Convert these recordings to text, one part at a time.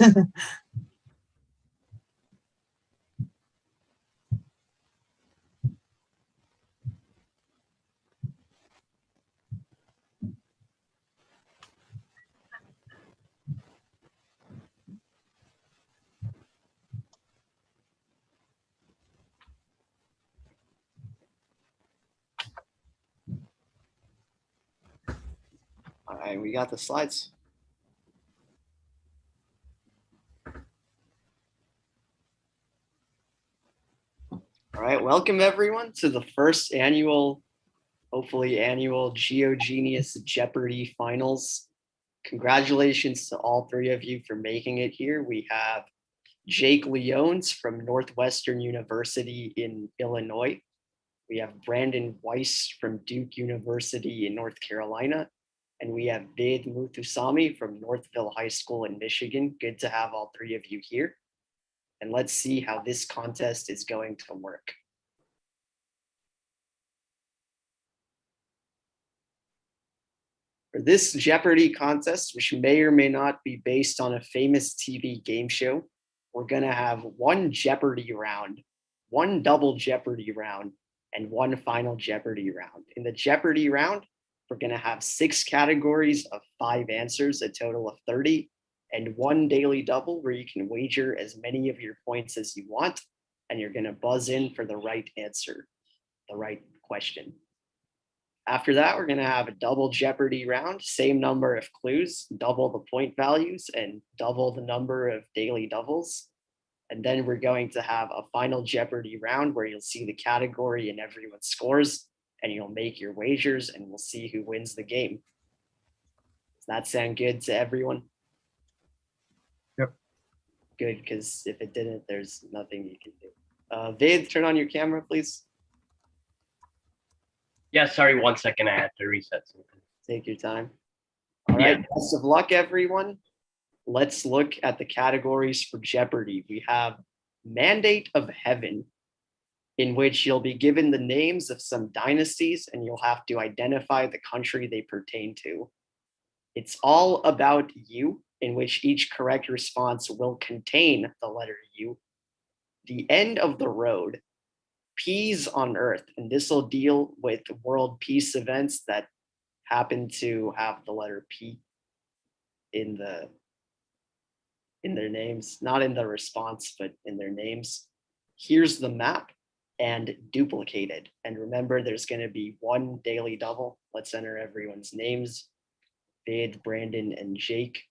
All right, we got the slides. All right, welcome everyone to the first annual, hopefully annual GeoGenius Jeopardy finals. Congratulations to all three of you for making it here. We have Jake Leones from Northwestern University in Illinois. We have Brandon Weiss from Duke University in North Carolina. And we have Ved Muthusamy from Northville High School in Michigan. Good to have all three of you here. And let's see how this contest is going to work. For this Jeopardy contest, which may or may not be based on a famous TV game show, we're going to have one Jeopardy round, one double Jeopardy round, and one final Jeopardy round. In the Jeopardy round, we're going to have 6 categories of 5 answers, a total of 30, and one daily double where you can wager as many of your points as you want, and you're going to buzz in for the right answer, the right question. After that, we're going to have a double Jeopardy round, same number of clues, double the point values, and double the number of daily doubles. And then we're going to have a final Jeopardy round where you'll see the category and everyone's scores, and you'll make your wagers, and we'll see who wins the game. Does that sound good to everyone? Yep. Good, because if it didn't, there's nothing you can do. Ved, turn on your camera, please. Yeah, sorry, 1 second, I had to reset something. Take your time. All right, best of luck, everyone. Let's look at the categories for Jeopardy. We have Mandate of Heaven, in which you'll be given the names of some dynasties and you'll have to identify the country they pertain to. It's All About You, in which each correct response will contain the letter U. The End of the Road, Peas on Earth, and this will deal with world peace events that happen to have the letter P in their names, not in the response, but in their names. Here's the Map, and Duplicated. And remember, there's going to be one daily double. Let's enter everyone's names: Ved, Brandon, and Jake.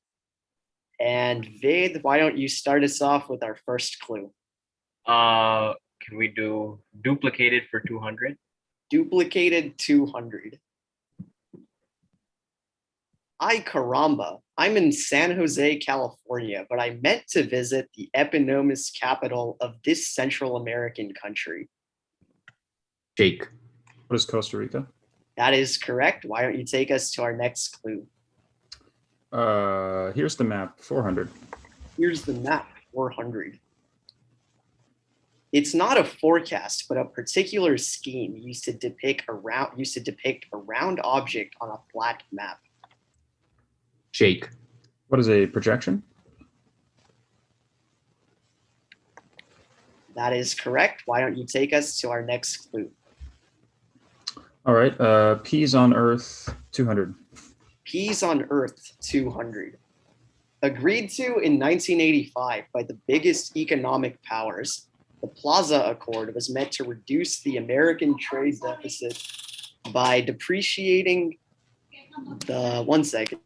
And Ved, why don't you start us off with our first clue? Can we do Duplicated for 200? Duplicated 200. Ay caramba, I'm in San Jose, California, but I meant to visit the eponymous capital of this Central American country. Jake. What is Costa Rica? That is correct. Why don't you take us to our next clue? Here's the map, 400. Here's the map, 400. It's not a forecast, but a particular scheme used to depict a round object on a flat map. Jake. What is a projection? That is correct. Why don't you take us to our next clue? All right, Peas on Earth, 200. Peas on Earth, 200. Agreed to in 1985 by the biggest economic powers, the Plaza Accord was meant to reduce the American trade deficit by depreciating the, one second.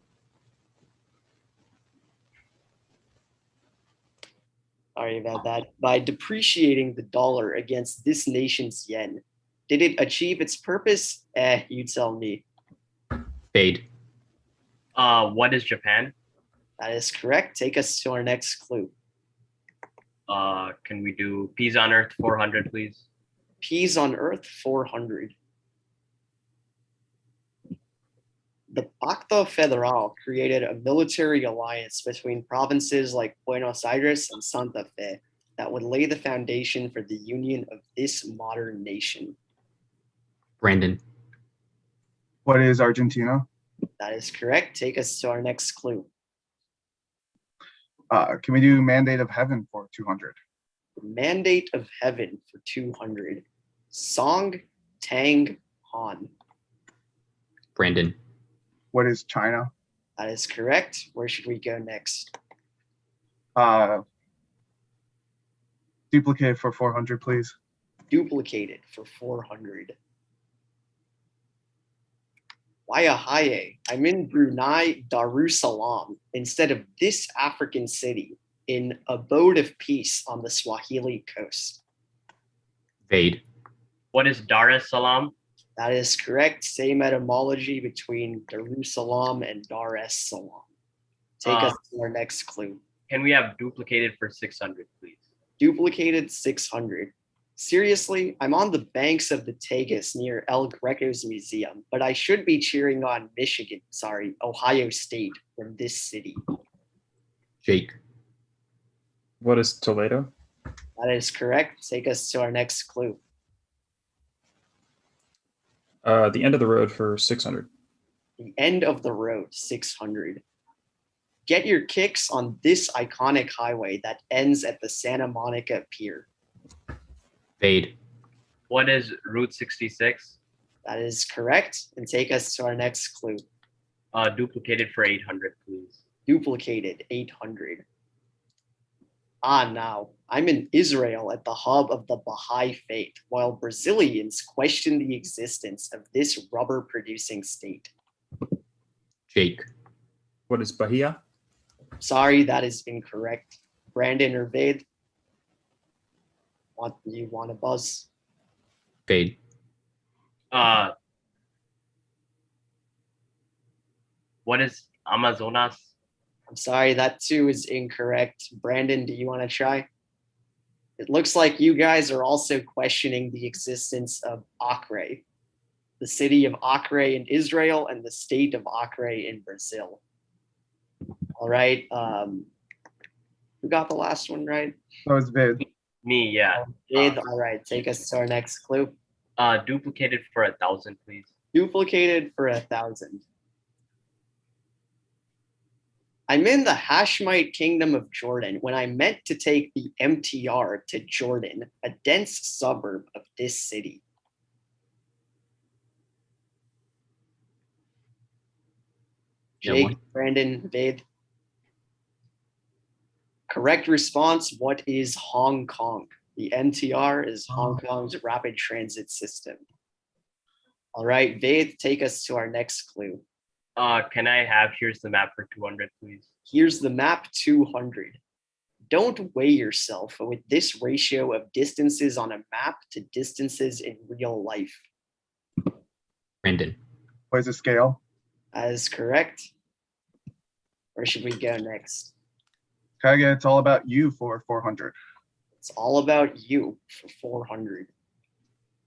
Sorry about that. By depreciating the dollar against this nation's yen. Did it achieve its purpose? You tell me. Fade. What is Japan? That is correct. Take us to our next clue. Can we do Peas on Earth 400, please? Peas on Earth 400. The Pacto Federal created a military alliance between provinces like Buenos Aires and Santa Fe that would lay the foundation for the union of this modern nation. Brandon. What is Argentina? That is correct. Take us to our next clue. Can we do Mandate of Heaven for 200? The Mandate of Heaven for 200. Song Tang Han. Brandon. What is China? That is correct. Where should we go next? Duplicate for 400, please. Duplicated for 400. Wayahaye. I'm in Brunei Darussalam instead of this African city in Abode of Peace on the Swahili coast. Vade. What is Dar es Salaam? That is correct. Same etymology between Darussalam and Dar es Salaam. Take us to our next clue. Can we have duplicated for 600, please? Duplicated 600. Seriously, I'm on the banks of the Tagus near El Greco's museum, but I should be cheering on Ohio State from this city. Jake. What is Toledo? That is correct. Take us to our next clue. The end of the road for 600. The end of the road, 600. Get your kicks on this iconic highway that ends at the Santa Monica Pier. Vade. What is Route 66? That is correct. And take us to our next clue. Duplicated for 800, please. Duplicated, 800. Now, I'm in Israel at the hub of the Baha'i faith, while Brazilians question the existence of this rubber-producing state. Jake. What is Bahia? Sorry, that is incorrect. Brandon or Vade? You want to buzz? Vade. What is Amazonas? I'm sorry, that too is incorrect. Brandon, do you want to try? It looks like you guys are also questioning the existence of Acre, the city of Acre in Israel and the state of Acre in Brazil. All right. Who got the last one right? That was Vid. Me, yeah. Vade, all right, take us to our next clue. Duplicated for 1,000, please. Duplicated for 1,000. I'm in the Hashemite kingdom of Jordan when I meant to take the MTR to Jordan, a dense suburb of this city. Jake, Brandon, Vade. Correct response, what is Hong Kong? The MTR is Hong Kong's rapid transit system. All right, Vade, take us to our next clue. Can I have here's the map for 200, please? Here's the map 200. Don't weigh yourself with this ratio of distances on a map to distances in real life. Brandon. What is the scale? That is correct. Where should we go next? Can I get It's All About You for 400? It's all about you for 400.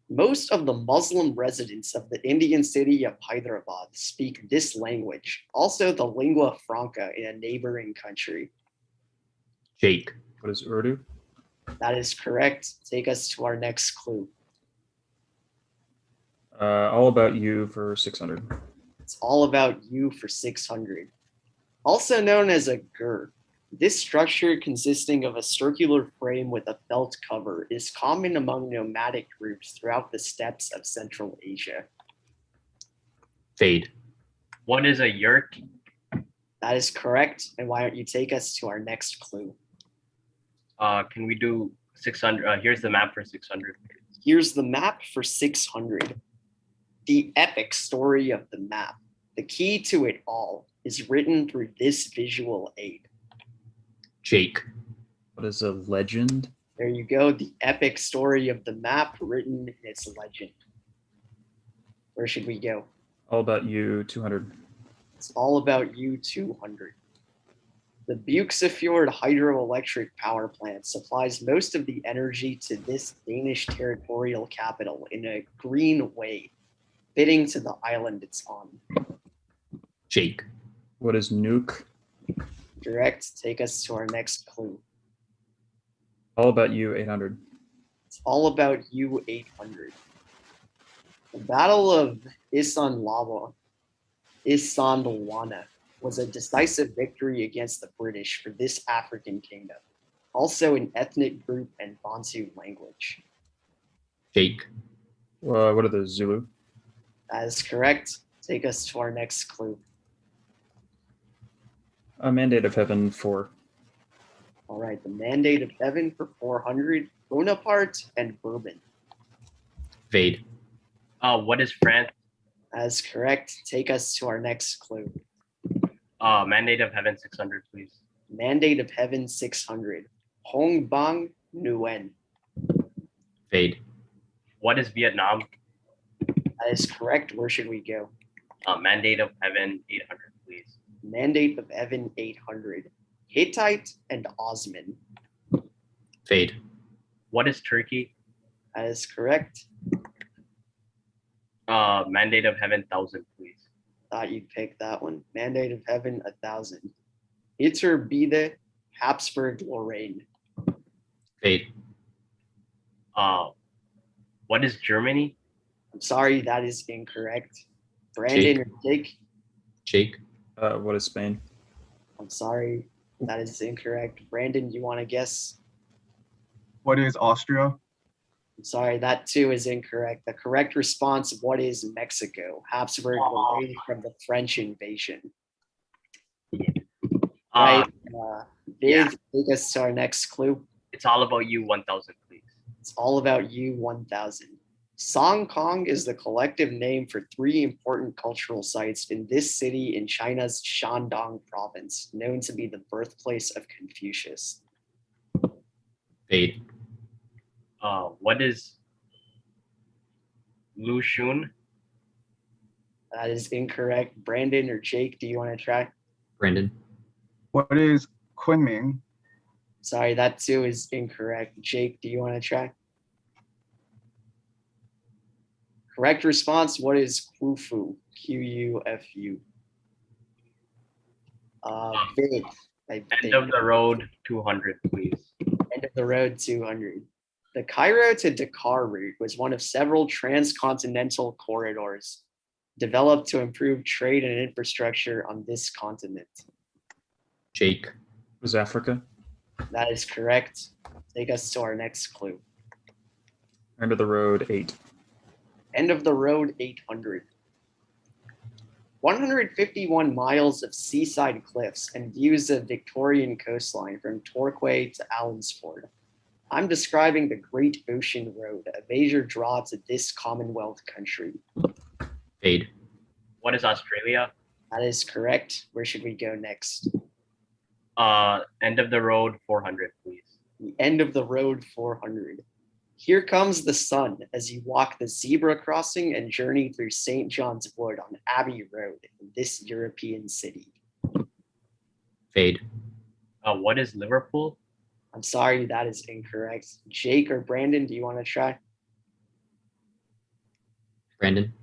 Most of the Muslim residents of the Indian city of Hyderabad speak this language, also the lingua franca in a neighboring country. Jake. What is Urdu? That is correct. Take us to our next clue. All About You for 600. It's all about you for 600. Also known as a gur. This structure, consisting of a circular frame with a felt cover, is common among nomadic groups throughout the steppes of Central Asia. Vade. What is a yurt? That is correct. And why don't you take us to our next clue? Can we do 600? Here's the map for 600. Here's the map for 600. The epic story of the map, the key to it all, is written through this visual aid. Jake. What is a legend? There you go. The epic story of the map written in its legend. Where should we go? All About You 200. It's all about you 200. The Buxefjord hydroelectric power plant supplies most of the energy to this Danish territorial capital in a green way, fitting to the island it's on. Jake. What is Nuke? Direct, take us to our next clue. All About You 800. It's all about you 800. The Battle of Isandlwana was a decisive victory against the British for this African kingdom, also an ethnic group and Bantu language? Jake. What are the Zulu? That is correct. Take us to our next clue. A Mandate of Heaven 4. All right, the Mandate of Heaven for 400, Bonaparte and Bourbon. Vade. What is France? That is correct. Take us to our next clue. Mandate of Heaven 600, please. Mandate of Heaven 600, Hong Bang Nguyen. Vade. What is Vietnam? That is correct. Where should we go? Mandate of Heaven 800, please. Mandate of Heaven 800, Hittite and Osman. Vade. What is Turkey? That is correct. Mandate of Heaven 1000, please. Thought you'd pick that one. Mandate of Heaven 1000, Iturbide, Habsburg, Lorraine. Vade. What is Germany? I'm sorry, that is incorrect. Brandon or Jake? Jake. What is Spain? I'm sorry, that is incorrect. Brandon, you want to guess? What is Austria? I'm sorry, that too is incorrect. The correct response, what is Mexico? Habsburg, Lorraine from the French invasion. Right. Viv, yeah. take us to our next clue. It's all about you 1000, please. It's all about you 1000. Song Kong is the collective name for 3 important cultural sites in this city in China's Shandong province, known to be the birthplace of Confucius. Vade. What is Lu Xun? That is incorrect. Brandon or Jake, do you want to try? Brandon. What is Kunming? Sorry, that too is incorrect. Jake, do you want to try? Correct response, what is Qufu? Qufu. Viv, I End think. of the road 200, please. End of the road 200. The Cairo to Dakar route was one of several transcontinental corridors developed to improve trade and infrastructure on this continent. Jake. Was Africa? That is correct. Take us to our next clue. End of the Road 8. End of the road 800. 151 miles of seaside cliffs and views of Victorian coastline from Torquay to Allensford. I'm describing the Great Ocean Road, a major draw to this Commonwealth country. Vade. What is Australia? That is correct. Where should we go next? End of the road 400, please. The end of the road 400. Here comes the sun as you walk the zebra crossing and journey through St. John's Wood on Abbey Road in this European city. Vade. What is Liverpool? I'm sorry, that is incorrect. Jake or Brandon, do you want to try? Brandon.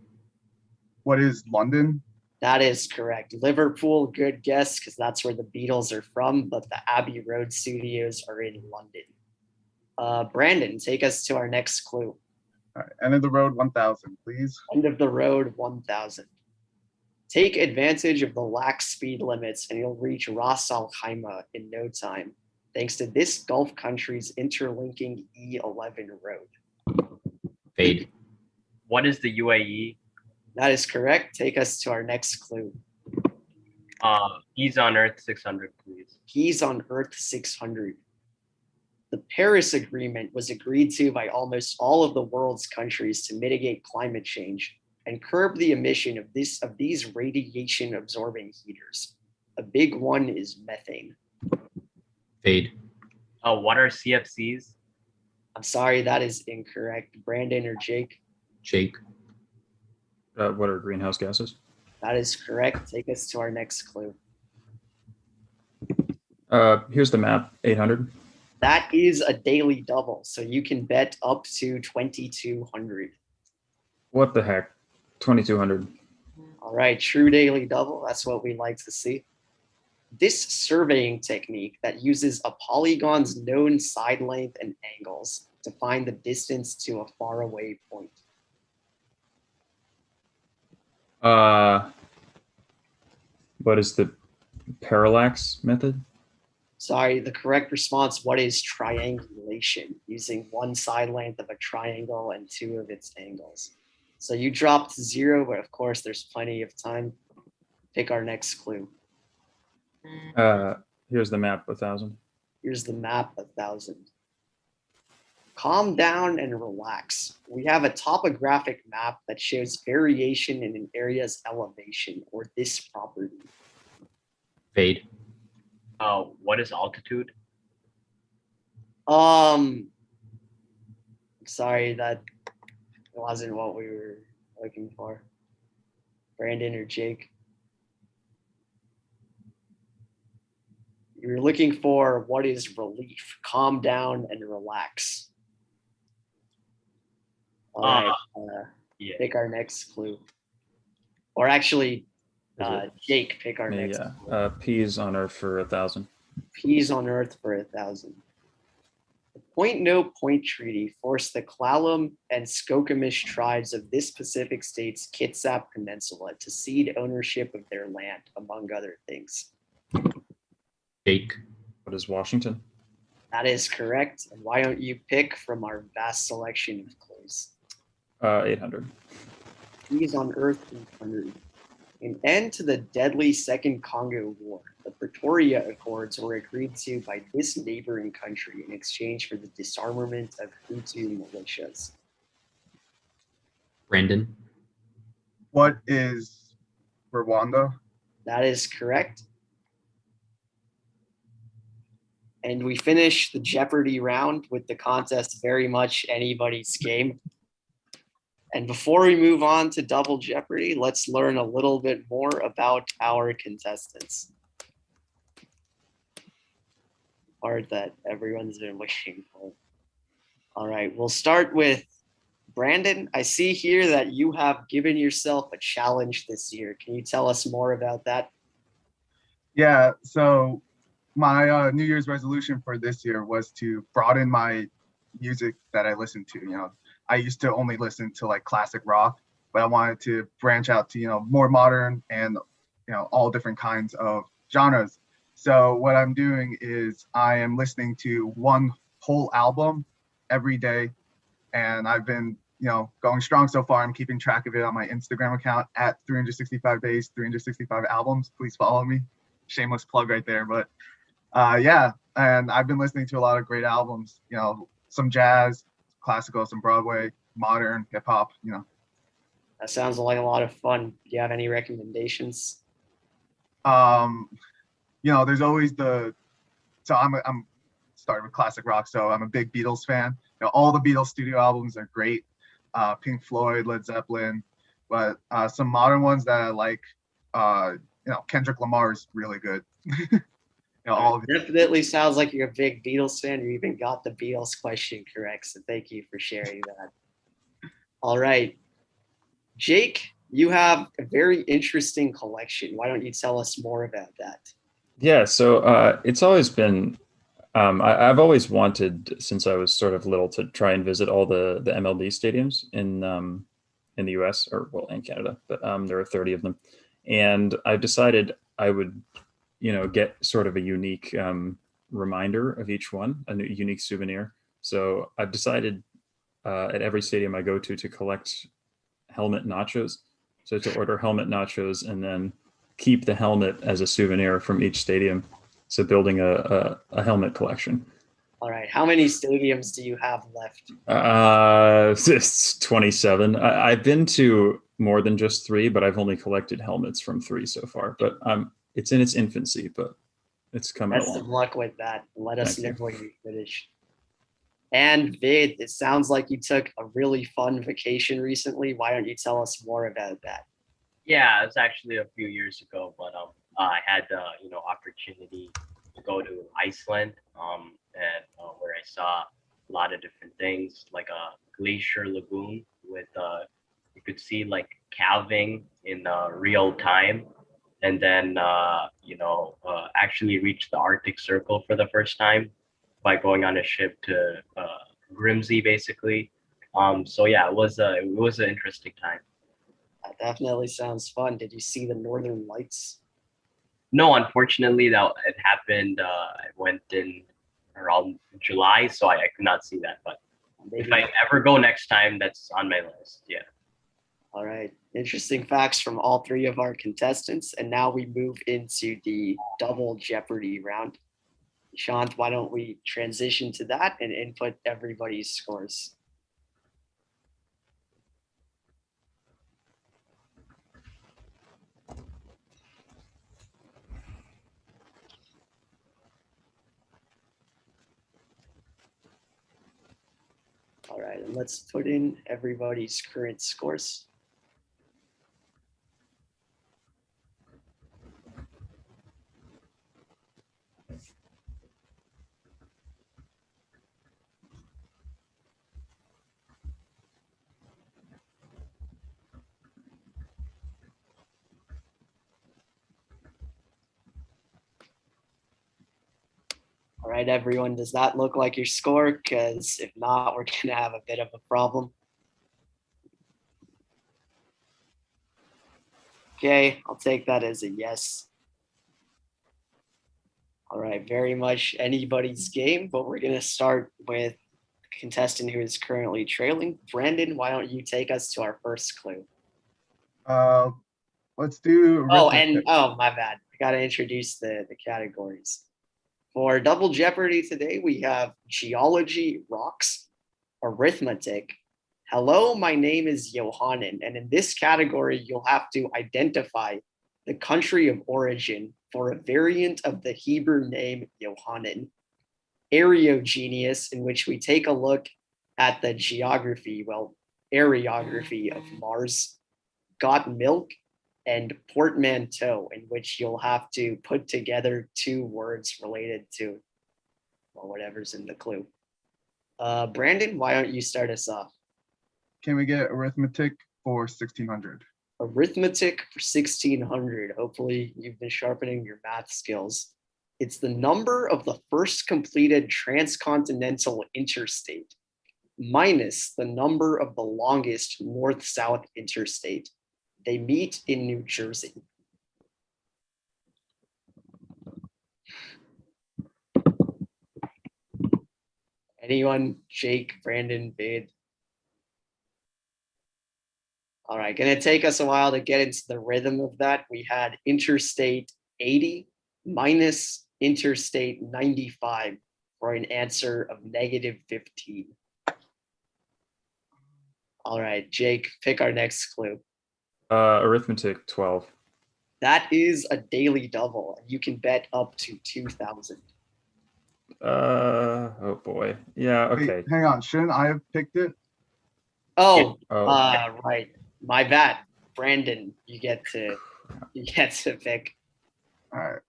What is London? That is correct. Liverpool, good guess, because that's where the Beatles are from, but the Abbey Road studios are in London. Brandon, take us to our next clue. All right, end of the road 1000, please. End of the road 1000. Take advantage of the lax speed limits and you'll reach Ras Al Khaimah in no time, thanks to this Gulf country's interlinking E11 road. Vade. What is the UAE? That is correct. Take us to our next clue. He's on Earth 600, please. He's on Earth 600. The Paris Agreement was agreed to by almost all of the world's countries to mitigate climate change and curb the emission of these radiation-absorbing heaters. A big one is methane. Vade. What are CFCs? I'm sorry, that is incorrect. Brandon or Jake? Jake. What are greenhouse gases? That is correct. Take us to our next clue. Here's the map, 800. That is a daily double, so you can bet up to 2,200. What the heck? 2200. All right, true daily double. That's what we like to see. This surveying technique that uses a polygon's known side length and angles to find the distance to a faraway point. What is the Parallax method. Sorry, the correct response, what is triangulation? Using one side length of a triangle and two of its angles. So you dropped 0, but of course there's plenty of time. Pick our next clue. Here's the map 1,000. Here's the map 1,000. Calm down and relax. We have a topographic map that shows variation in an area's elevation or this property. Fade. What is altitude? Sorry, that wasn't what we were looking for. Brandon or Jake? You're looking for what is relief. Calm down and relax. All right, Yeah. pick our next clue. Or actually, Is it- Jake, pick our next Yeah. clue. Peas on Earth for 1,000. Peas on Earth for 1,000. The Point No Point Treaty forced the Klallam and Skokomish tribes of this Pacific state's Kitsap Peninsula to cede ownership of their land, among other things. Jake. What is Washington? That is correct. And why don't you pick from our vast selection of clues? 800. Peas on Earth 800. An end to the deadly Second Congo War. The Pretoria Accords were agreed to by this neighboring country in exchange for the disarmament of Hutu militias. Brandon. What is Rwanda? That is correct. And we finish the Jeopardy round with the contest very much anybody's game. And before we move on to Double Jeopardy, let's learn a little bit more about our contestants. Part that everyone's been waiting for. All right, we'll start with Brandon. I see here that you have given yourself a challenge this year. Can you tell us more about that? Yeah, so my New Year's resolution for this year was to broaden my music that I listen to. You know, I used to only listen to like classic rock, but I wanted to branch out to, you know, more modern and, you know, all different kinds of genres. So what I'm doing is I am listening to one whole album every day, and I've been, you know, going strong so far. I'm keeping track of it on my Instagram account at 365 days, 365 albums. Please follow me. Shameless plug right there, but yeah, and I've been listening to a lot of great albums, you know, some jazz, classical, some Broadway, modern, hip hop, you know. That sounds like a lot of fun. Do you have any recommendations? You know, there's always so I'm starting with classic rock, so I'm a big Beatles fan. You know, all the Beatles studio albums are great. Pink Floyd, Led Zeppelin, but some modern ones that I like, you know, Kendrick Lamar is really good. You know, all of it. Definitely sounds like you're a big Beatles fan. You even got the Beatles question correct. So thank you for sharing that. All right. Jake, you have a very interesting collection. Why don't you tell us more about that? Yeah, so it's always been, I've always wanted, since I was sort of little, to try and visit all the MLB stadiums in the US, or well, in Canada, but there are 30 of them. And I've decided I would, you know, get sort of a unique reminder of each one, a unique souvenir. So I've decided at every stadium I go to collect helmet nachos. So to order helmet nachos and then keep the helmet as a souvenir from each stadium. So building a helmet collection. All right. How many stadiums do you have left? It's 27. I've been to more than just 3, but I've only collected helmets from 3 so far. But it's in its infancy, but it's coming Best of along. luck with that. Let us know Thank you. when you finish. And Vid, it sounds like you took a really fun vacation recently. Why don't you tell us more about that? Yeah, it was actually a few years ago, but I had the opportunity to go to Iceland, and where I saw a lot of different things, like a glacier lagoon with you could see like calving in real time, and then actually reach the Arctic Circle for the first time by going on a ship to Grimsby, basically. So yeah, it was an interesting time. That definitely sounds fun. Did you see the Northern Lights? No, unfortunately, that it happened. I went in around July, so I could not see that. But if I ever go next time, that's on my list. Yeah. All right. Interesting facts from all three of our contestants. And now we move into the double Jeopardy round. Shant, why don't we transition to that and input everybody's scores? All right, and let's put in everybody's current scores. All right, everyone, does that look like your score? Because if not, we're gonna have a bit of a problem. Okay, I'll take that as a yes. All right, very much anybody's game, but we're gonna start with the contestant who is currently trailing. Brandon, why don't you take us to our first clue? Let's do Oh, arithmetic. and oh, my bad. I gotta introduce the categories. For Double Jeopardy today, we have geology, rocks, arithmetic. Hello, my name is Johanan, and in this category, you'll have to identify the country of origin for a variant of the Hebrew name Johanan. GeoGenius, in which we take a look at the geography, well, areography of Mars. Got Milk, and portmanteau, in which you'll have to put together two words related to, well, whatever's in the clue. Brandon, why don't you start us off? Can we get arithmetic for 1600? Arithmetic for 1600. Hopefully you've been sharpening your math skills. It's the number of the first completed transcontinental interstate minus the number of the longest north-south interstate. They meet in New Jersey. Anyone? Jake, Brandon, Bid? All right, gonna take us a while to get into the rhythm of that. We had Interstate 80 minus Interstate 95 for an answer of negative 15. All right, Jake, pick our next clue. Arithmetic 12. That is a daily double. You can bet up to 2,000. Oh boy. Yeah, okay. Wait, hang on, shouldn't I have picked it? Oh, Oh. right. My bad. Brandon, you get to pick. All right.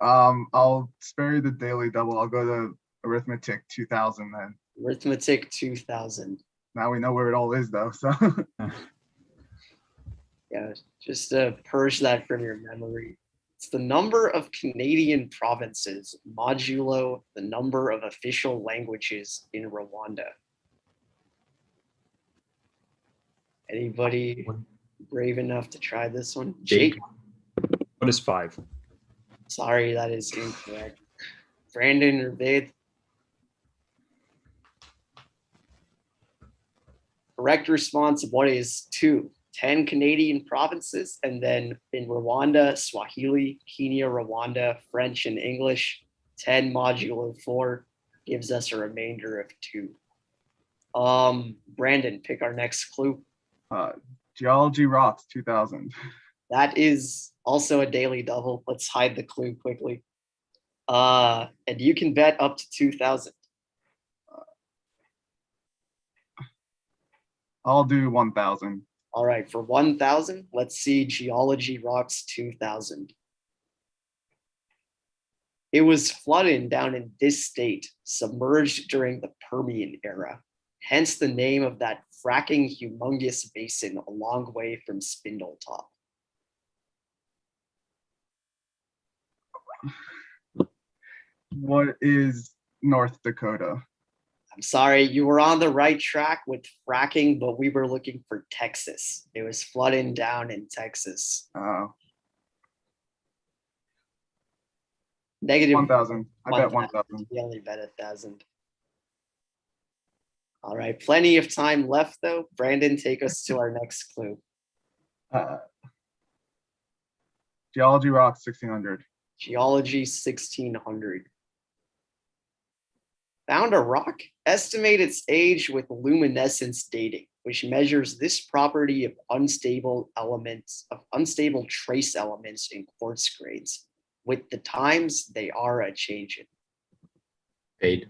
I'll spare you the daily double. I'll go to arithmetic 2000 then. Arithmetic 2000. Now we know where it all is though. So Yeah, just to purge that from your memory. It's the number of Canadian provinces modulo the number of official languages in Rwanda. Anybody brave enough to try this one? Jake? What is 5? Sorry, that is incorrect. Brandon or Bid? Correct response, what is 2? 10 Canadian provinces, and then in Rwanda, Swahili, Kenya, Rwanda, French, and English, 10 modulo 4 gives us a remainder of 2. Brandon, pick our next clue. geology rocks 2000. That is also a daily double. Let's hide the clue quickly. And you can bet up to 2,000. I'll do 1000. All right, for 1,000, let's see geology rocks 2,000. It was flooded down in this state, submerged during the Permian era. Hence the name of that fracking humongous basin a long way from Spindletop. What is North Dakota? I'm sorry, you were on the right track with fracking, but we were looking for Texas. It was flooding down in Texas. Negative 1,000. I bet 1,000. We only bet 1,000. All right, plenty of time left though. Brandon, take us to our next clue. Geology rock 1600. Geology 1600. Found a rock. Estimate its age with luminescence dating, which measures this property of unstable trace elements in quartz grains. With the times, they are a changing. Fade.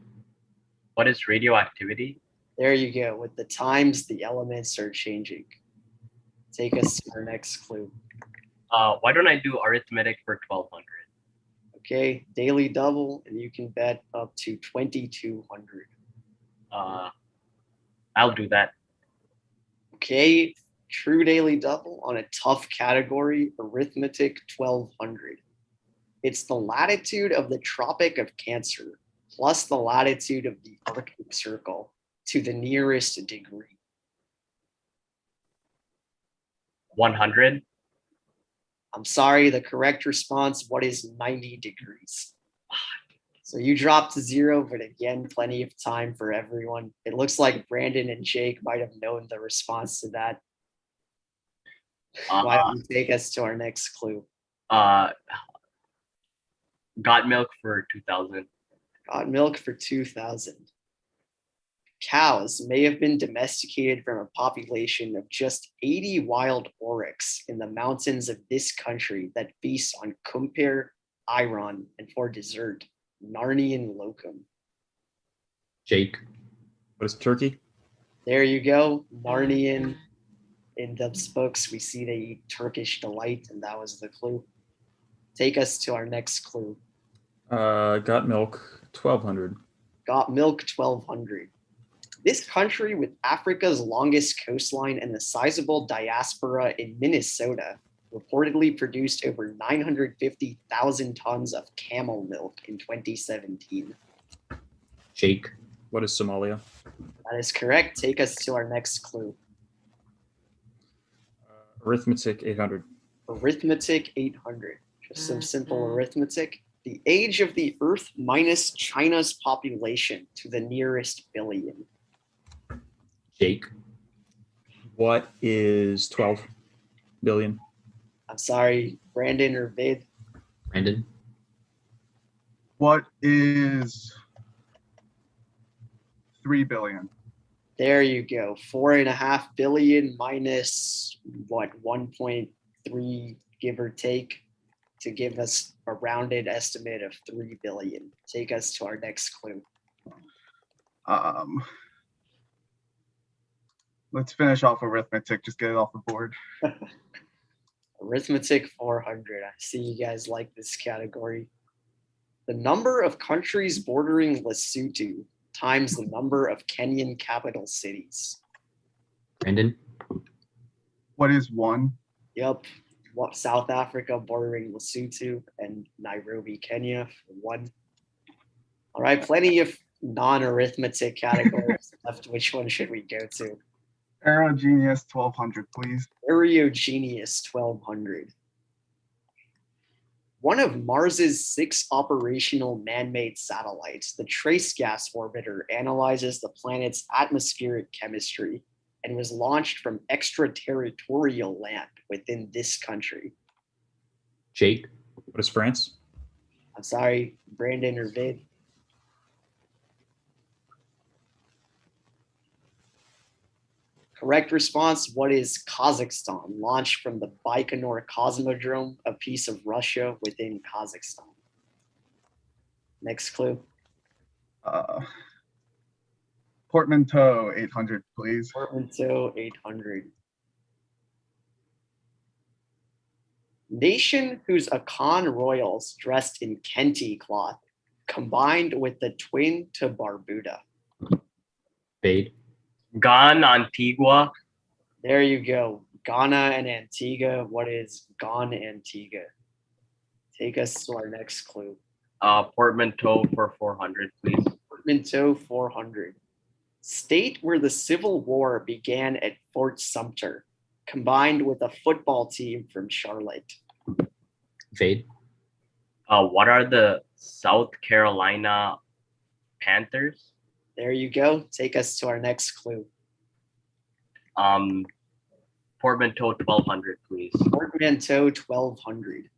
What is radioactivity? There you go. With the times, the elements are changing. Take us to our next clue. Why don't I do arithmetic for 1,200? Okay, daily double, and you can bet up to 2,200. I'll do that. Okay, true daily double on a tough category, arithmetic 1,200. It's the latitude of the Tropic of Cancer plus the latitude of the Arctic Circle to the nearest degree. 100. I'm sorry, the correct response, what is 90 degrees? So you dropped to 0, but again, plenty of time for everyone. It looks like Brandon and Jake might have known the response to that. Why don't you take us to our next clue? Got milk for 2,000. Got milk for 2,000. Cows may have been domesticated from a population of just 80 wild oryx in the mountains of this country that feast on kumpir, iron, and for dessert, Narnian locum. Jake. What is turkey? There you go, Narnian. In the books, we see they eat Turkish delight, and that was the clue. Take us to our next clue. Got milk 1,200. Got milk 1,200. This country with Africa's longest coastline and a sizable diaspora in Minnesota reportedly produced over 950,000 tons of camel milk in 2017. Jake. What is Somalia? That is correct. Take us to our next clue. Arithmetic 800. Arithmetic 800. Just some simple arithmetic. The age of the Earth minus China's population to the nearest billion. Jake. What is 12 billion? I'm sorry, Brandon or Vid? Brandon. What is 3 billion? There you go. 4.5 billion minus what, 1.3, give or take, to give us a rounded estimate of 3 billion. Take us to our next clue. Let's finish off arithmetic. Just get it off the board. Arithmetic 400. I see you guys like this category. The number of countries bordering Lesotho times the number of Kenyan capital cities. Brandon. What is 1? Yep. South Africa bordering Lesotho and Nairobi, Kenya for 1. All right, plenty of non-arithmetic categories left. Which one should we go to? GeoGenius 1,200, please. GeoGenius 1,200. One of Mars's 6 operational man-made satellites, the Trace Gas Orbiter, analyzes the planet's atmospheric chemistry and was launched from extraterritorial land within this country. Jake. What is France? I'm sorry, Brandon or Vid? Correct response, what is Kazakhstan? Launched from the Baikonur Cosmodrome, a piece of Russia within Kazakhstan. Next clue. Portmanteau 800, please. Portmanteau 800. Nation whose Akan royals dressed in kente cloth combined with the twin to Barbuda. Fade. Ghana, Antigua. There you go. Ghana and Antigua. What is Ghana, Antigua? Take us to our next clue. Portmanteau for 400, please. Portmanteau 400. State where the Civil War began at Fort Sumter, combined with a football team from Charlotte. Fade. What are the South Carolina Panthers. There you go. Take us to our next clue. Portmanteau 1200, please. Portmanteau 1200.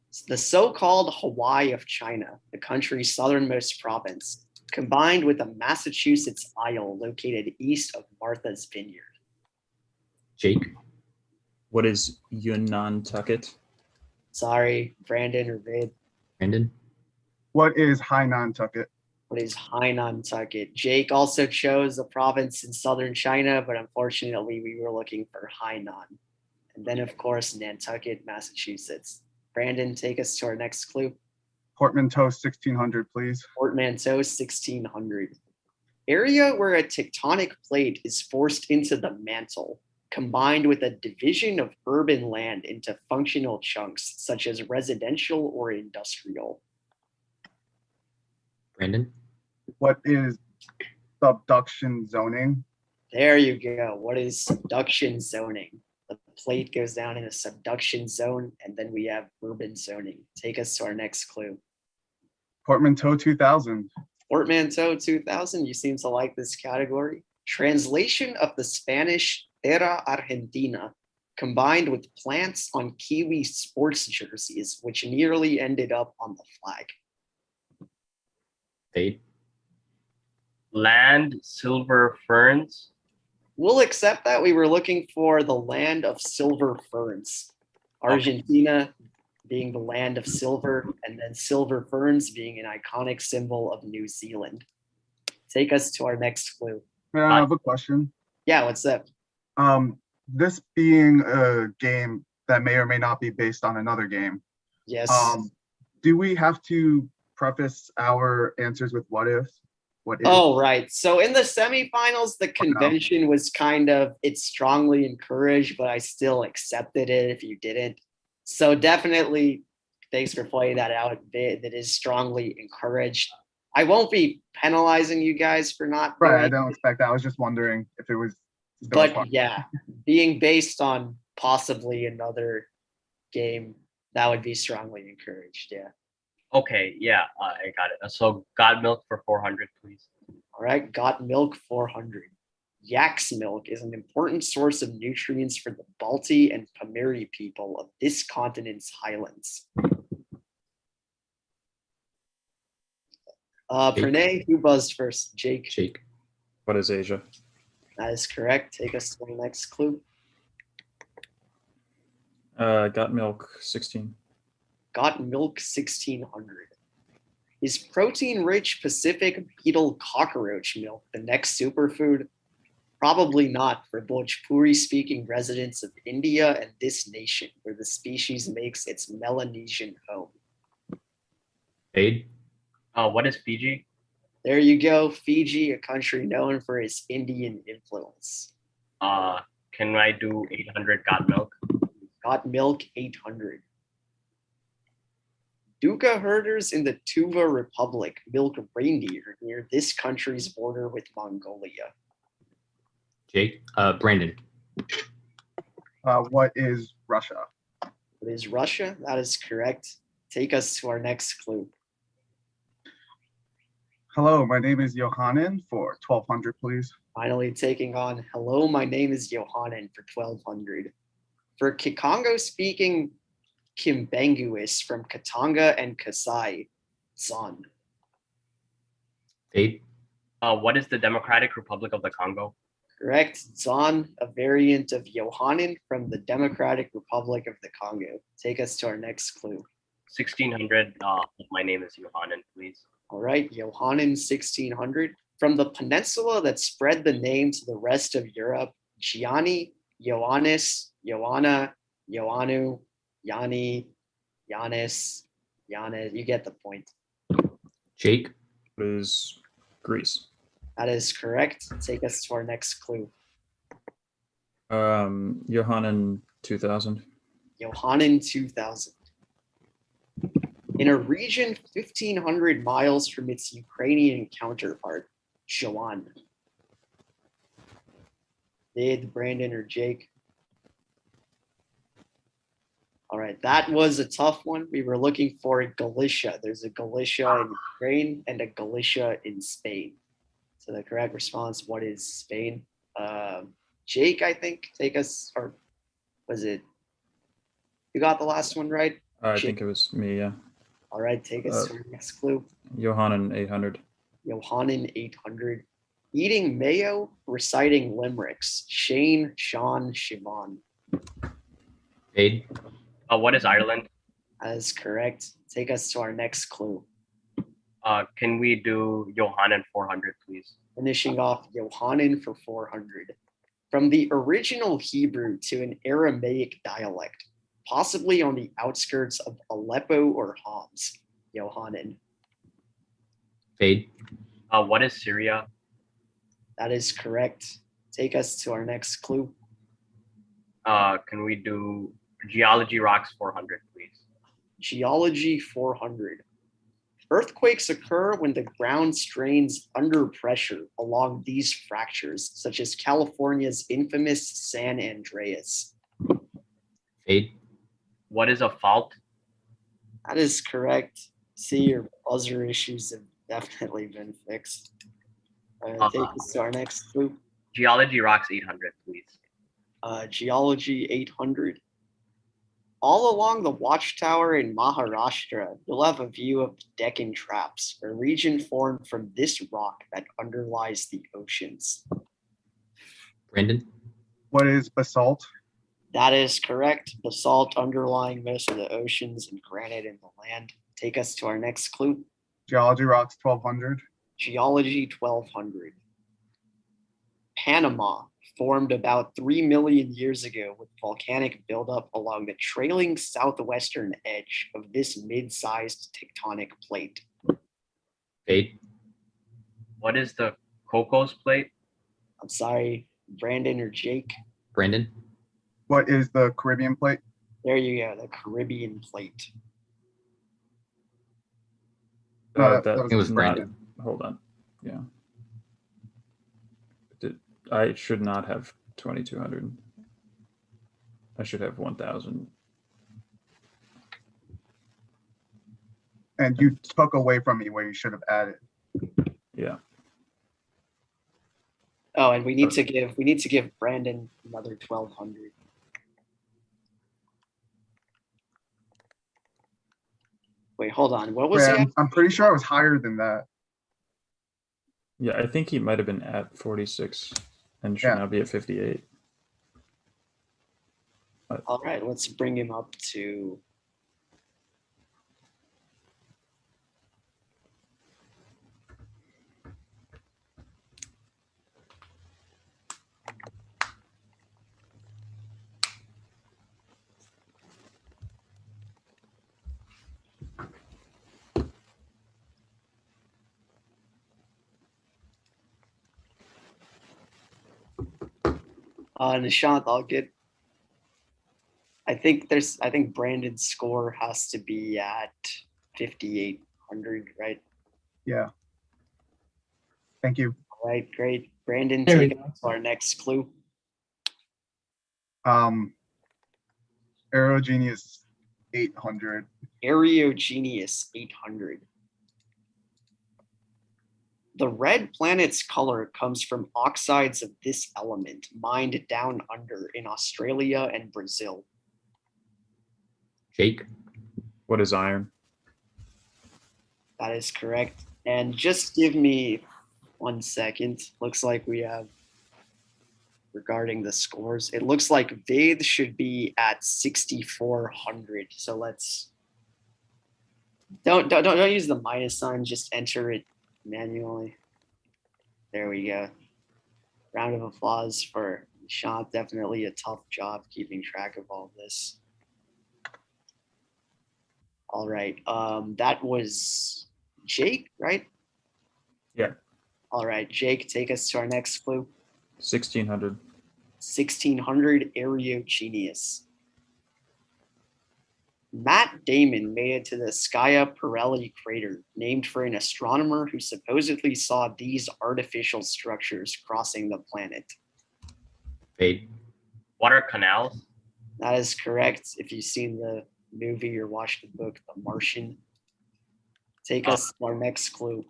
It's the so-called Hawaii of China, the country's southernmost province, combined with a Massachusetts isle located east of Martha's Vineyard. Jake, What is Yunnan-Tucket? Sorry, Brandon or Vid. Brandon, What is Hainan-Tucket? What is Hainan-Tucket? Jake also chose a province in southern China, but unfortunately we were looking for Hainan. And then of course, Nantucket, Massachusetts. Brandon, take us to our next clue. Portmanteau 1600, please. Portmanteau 1600. Area where a tectonic plate is forced into the mantle, combined with a division of urban land into functional chunks, such as residential or industrial. Brandon, What is subduction zoning? There you go. What is subduction zoning? The plate goes down in a subduction zone, and then we have urban zoning. Take us to our next clue. Portmanteau 2000. Portmanteau 2000, you seem to like this category. Translation of the Spanish Terra Argentina, combined with plants on Kiwi sports jerseys, which nearly ended up on the flag. Fade, Land Silver Ferns. We'll accept that. We were looking for the land of silver ferns. Argentina being the land of silver, and then silver ferns being an iconic symbol of New Zealand. Take us to our next clue. I have a question. Yeah, what's that? This being a game that may or may not be based on another game, Yes. do we have to preface our answers with what if? What if? Oh, right. So in the semifinals, the convention was kind of, it's strongly encouraged, but I still accepted it if you didn't. So definitely, thanks for pointing that out. That is strongly encouraged. I won't be penalizing you guys for not Right, I doing don't expect that. I was just wondering if it was. but yeah, being based on possibly another game, that would be strongly encouraged. Yeah. Okay, yeah, I got it. So got milk for 400, please. All right. Got milk 400. Yak's milk is an important source of nutrients for the Balti and Pamiri people of this continent's highlands. Pranay, who buzzed first? Jake. Jake, What is Asia? That is correct. Take us to the next clue. Got milk 16. Got milk 1600. Is protein-rich Pacific beetle cockroach milk the next superfood? Probably not for Bhojpuri-speaking residents of India and this nation, where the species makes its Melanesian home. Fade, What is Fiji? There you go, Fiji, a country known for its Indian influence. Can I do 800 got milk? Got milk 800. Duka herders in the Tuva Republic milk reindeer near this country's border with Mongolia. Jake, Brandon, What is Russia? It is Russia. That is correct. Take us to our next clue. Hello, my name is Johanan for 1200, please. Finally taking on hello, my name is Johanan for 1200. For Kikongo-speaking Kimbanguis from Katanga and Kasai, Zon. Fade, What is the Democratic Republic of the Congo? Correct. Zon, a variant of Johanan from the Democratic Republic of the Congo. Take us to our next clue. 1600. My name is Johanan, please. All right, Johanan 1600. From the peninsula that spread the name to the rest of Europe, Gianni, Ioannis, Joanna, Joannu, Yanni, Giannis, Giannis. You get the point. Jake, What is Greece? That is correct. Take us to our next clue. Johanan 2000. Johanan 2000. In a region 1,500 miles from its Ukrainian counterpart, Shawan. Vid, Brandon, or Jake? All right, that was a tough one. We were looking for Galicia. There's a Galicia in Ukraine and a Galicia in Spain. So the correct response, what is Spain? Jake, I think, take us, or was it, you got the last one right? I Jake. think it was me, yeah. All right, take us to our next clue. Johannan 800. Johannan 800. Eating mayo, reciting limericks. Shane, Sean, Siobhan. Fade. What is Ireland? That is correct. Take us to our next clue. Can we do Johannan 400, please? Finishing off Johannan for 400. From the original Hebrew to an Aramaic dialect, possibly on the outskirts of Aleppo or Homs. Johannan. Fade. What is Syria? That is correct. Take us to our next clue. Can we do Geology Rocks 400, please? Geology 400. Earthquakes occur when the ground strains under pressure along these fractures, such as California's infamous San Andreas. Fade. What is a fault? That is correct. See, your buzzer issues have definitely been fixed. Take us to our next clue. Geology Rocks 800, please. Geology 800. All along the watchtower in Maharashtra, you'll have a view of the Deccan Traps, a region formed from this rock that underlies the oceans. Brandon. What is basalt? That is correct. Basalt underlying most of the oceans and granite in the land. Take us to our next clue. Geology rocks 1200. Geology 1200. Panama formed about 3 million years ago with volcanic buildup along the trailing southwestern edge of this mid-sized tectonic plate. Fade. What is the Cocos Plate? I'm sorry, Brandon or Jake? Brandon. What is the Caribbean plate? There you go, the Caribbean plate. That It was not- Brandon. Hold on. Yeah. I should not have 2200. I should have 1000. And you took away from me where you should have added. Yeah. Oh, and we need to give Brandon another 1200. Wait, hold on. What was Wait, he at? I'm pretty sure I was higher than that. Yeah, I think he might have been at 46 and should Yeah. now be at 58. All right, let's bring him up to. Nishant, I'll get. I think Brandon's score has to be at 5,800, right? Yeah. Thank you. All right, great. Brandon, There we take go. us to our next clue. Aerogenius 800. Aerogenius 800. The red planet's color comes from oxides of this element mined down under in Australia and Brazil. Jake. What is iron? That is correct. And just give me 1 second. Looks like we have, regarding the scores, it looks like Vaid should be at 6,400. So let's don't use the minus sign, just enter it manually. There we go. Round of applause for Sean. Definitely a tough job keeping track of all this. All right. That was Jake, right? Yeah. All right, Jake, take us to our next clue. 1600. 1600 Aerogenius. Matt Damon made it to the Schiaparelli crater, named for an astronomer who supposedly saw these artificial structures crossing the planet. Fade. What are canals? That is correct. If you've seen the movie or watched the book, The Martian. Take us to our next clue.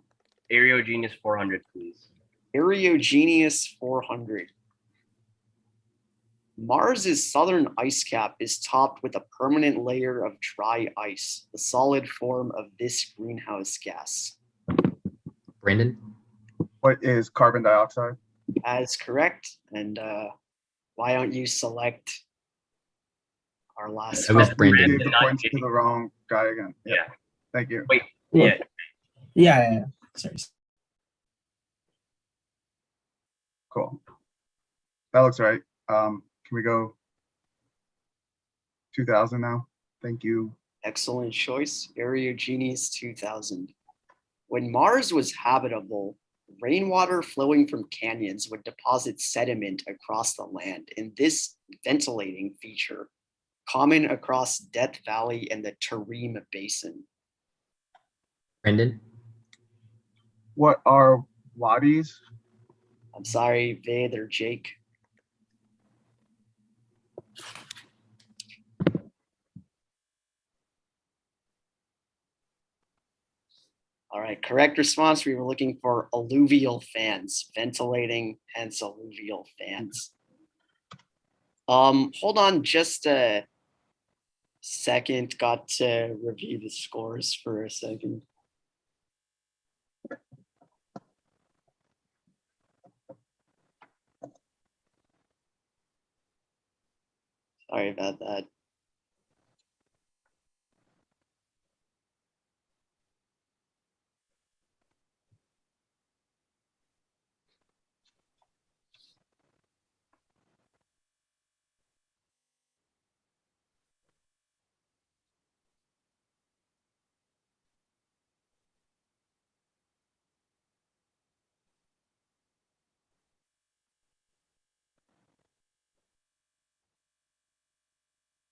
GeoGenius 400, please. GeoGenius 400. Mars's southern ice cap is topped with a permanent layer of dry ice, the solid form of this greenhouse gas. Brandon, What is carbon dioxide? That is correct. And why don't you select our last That was one? Brandon. Gave the Not points to Jake. the wrong guy again. Yeah. Thank you. Wait. Well, Yeah. yeah. Sorry. Cool. That looks right. Can we go 2000 now? Thank you. Excellent choice. GeoGenius 2000. When Mars was habitable, rainwater flowing from canyons would deposit sediment across the land in this ventilating feature, common across Death Valley and the Tarim Basin. Brandon, What are wadis? I'm sorry, Ved or Jake. All right, correct response. We were looking for alluvial fans, ventilating, hence alluvial fans. Hold on just a second. Got to review the scores for a second. Sorry about that.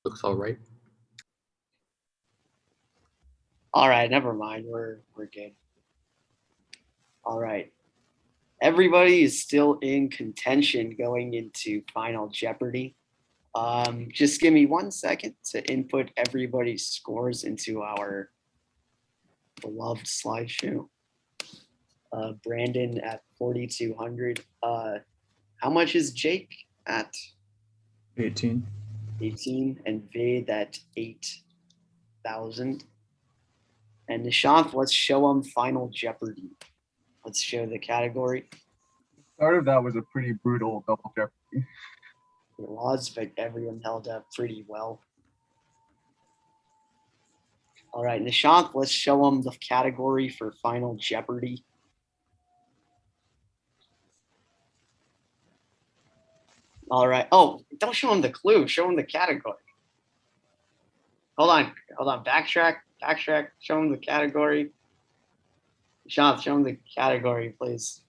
looks all right. All right, never mind. We're good. All right. Everybody is still in contention going into Final Jeopardy. Just give me 1 second to input everybody's scores into our beloved slideshow. Brandon at 4,200. How much is Jake at? 18. 18, and Ved at 8,000. And Nishant, let's show them Final Jeopardy. Let's show the category. Part of that was a pretty brutal double jeopardy. The laws, but everyone held up pretty well. All right, Nishant, let's show them the category for Final Jeopardy. All right. Oh, don't show them the clue. Show them the category. Hold on. Backtrack. Show them the category. Nishant, show them the category, please.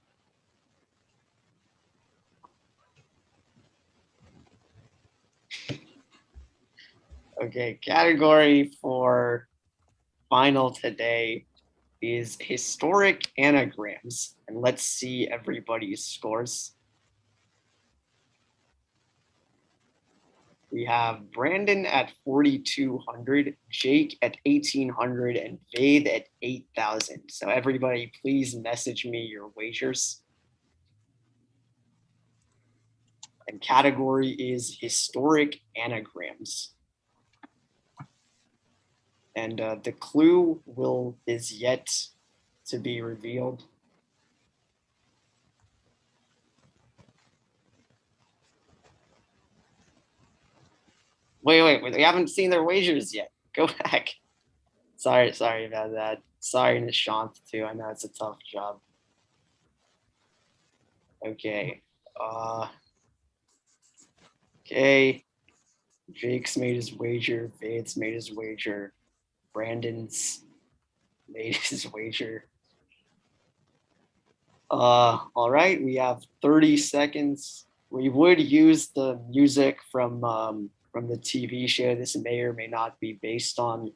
Okay, category for final today is historic anagrams. And let's see everybody's scores. We have Brandon at 4,200, Jake at 1,800, and Ved at 8,000. So everybody, please message me your wagers. And category is historic anagrams. And the clue is yet to be revealed. Wait, we haven't seen their wagers yet. Go back. Sorry about that. Sorry, Nishant, too. I know it's a tough job. Okay. Okay. Jake's made his wager. Ved's made his wager. Brandon's made his wager. All right, we have 30 seconds. We would use the music from the TV show this may or may not be based on,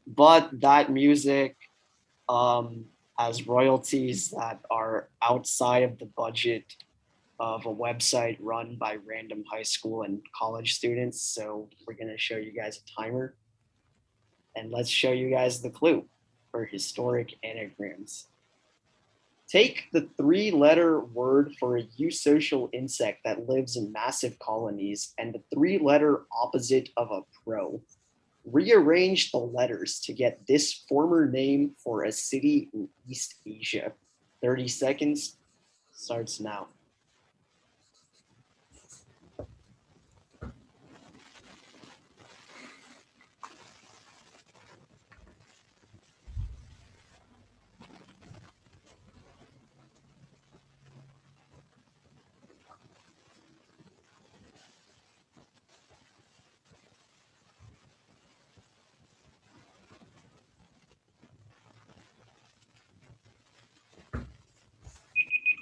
but that music has royalties that are outside of the budget of a website run by random high school and college students. So we're going to show you guys a timer. And let's show you guys the clue for historic anagrams. Take the 3-letter word for a eusocial insect that lives in massive colonies and the 3-letter opposite of a pro. Rearrange the letters to get this former name for a city in East Asia. 30 seconds starts now.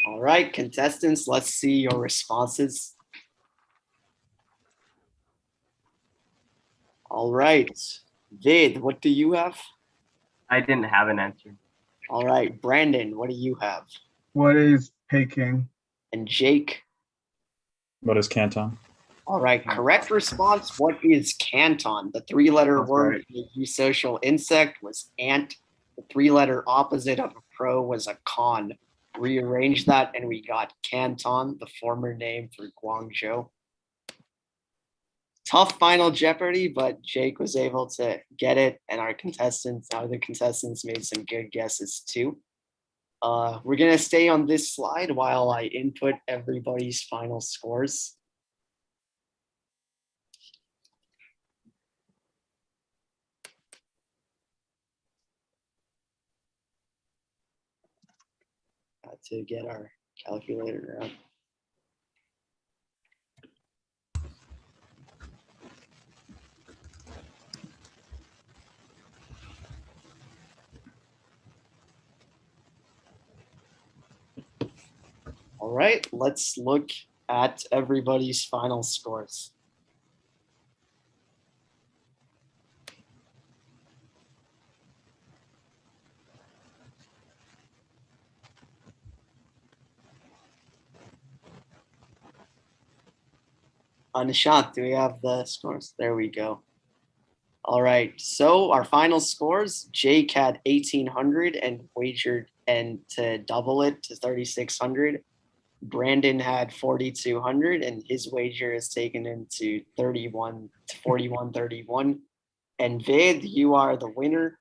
All right, contestants, let's see your responses. All right, Vid, what do you have? I didn't have an answer. All right, Brandon, what do you have? What is Peking? And Jake? What is Canton? All right, correct response. What is Canton? The 3-letter That's word right. for the eusocial insect was ant. The 3-letter opposite of a pro was a con. Rearrange that and we got Canton, the former name for Guangzhou. Tough final Jeopardy, but Jake was able to get it, and our other contestants made some good guesses too. We're gonna stay on this slide while I input everybody's final scores. To get our calculator out. All right, let's look at everybody's final scores. Nishant, do we have the scores? There we go. All right, so our final scores, Jake had 1,800 and wagered and to double it to 3,600. Brandon had 4,200 and his wager is taken into 41-31. And Vid, you are the winner.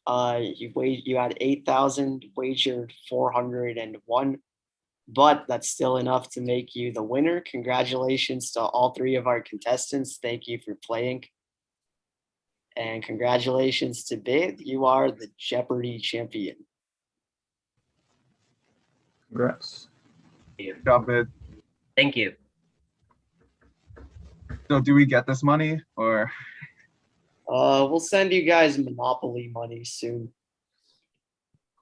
You had 8,000, wagered 401, but that's still enough to make you the winner. Congratulations to all 3 of our contestants. Thank you for playing. And congratulations to Vid. You are the Jeopardy champion. Congrats. Good job, Vid. Thank you. So do we get this money or? We'll send you guys Monopoly money soon.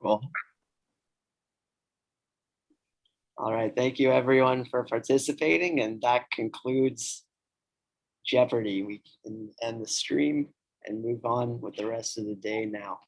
Cool. All right, thank you everyone for participating, and that concludes Jeopardy. We can end the stream and move on with the rest of the day now.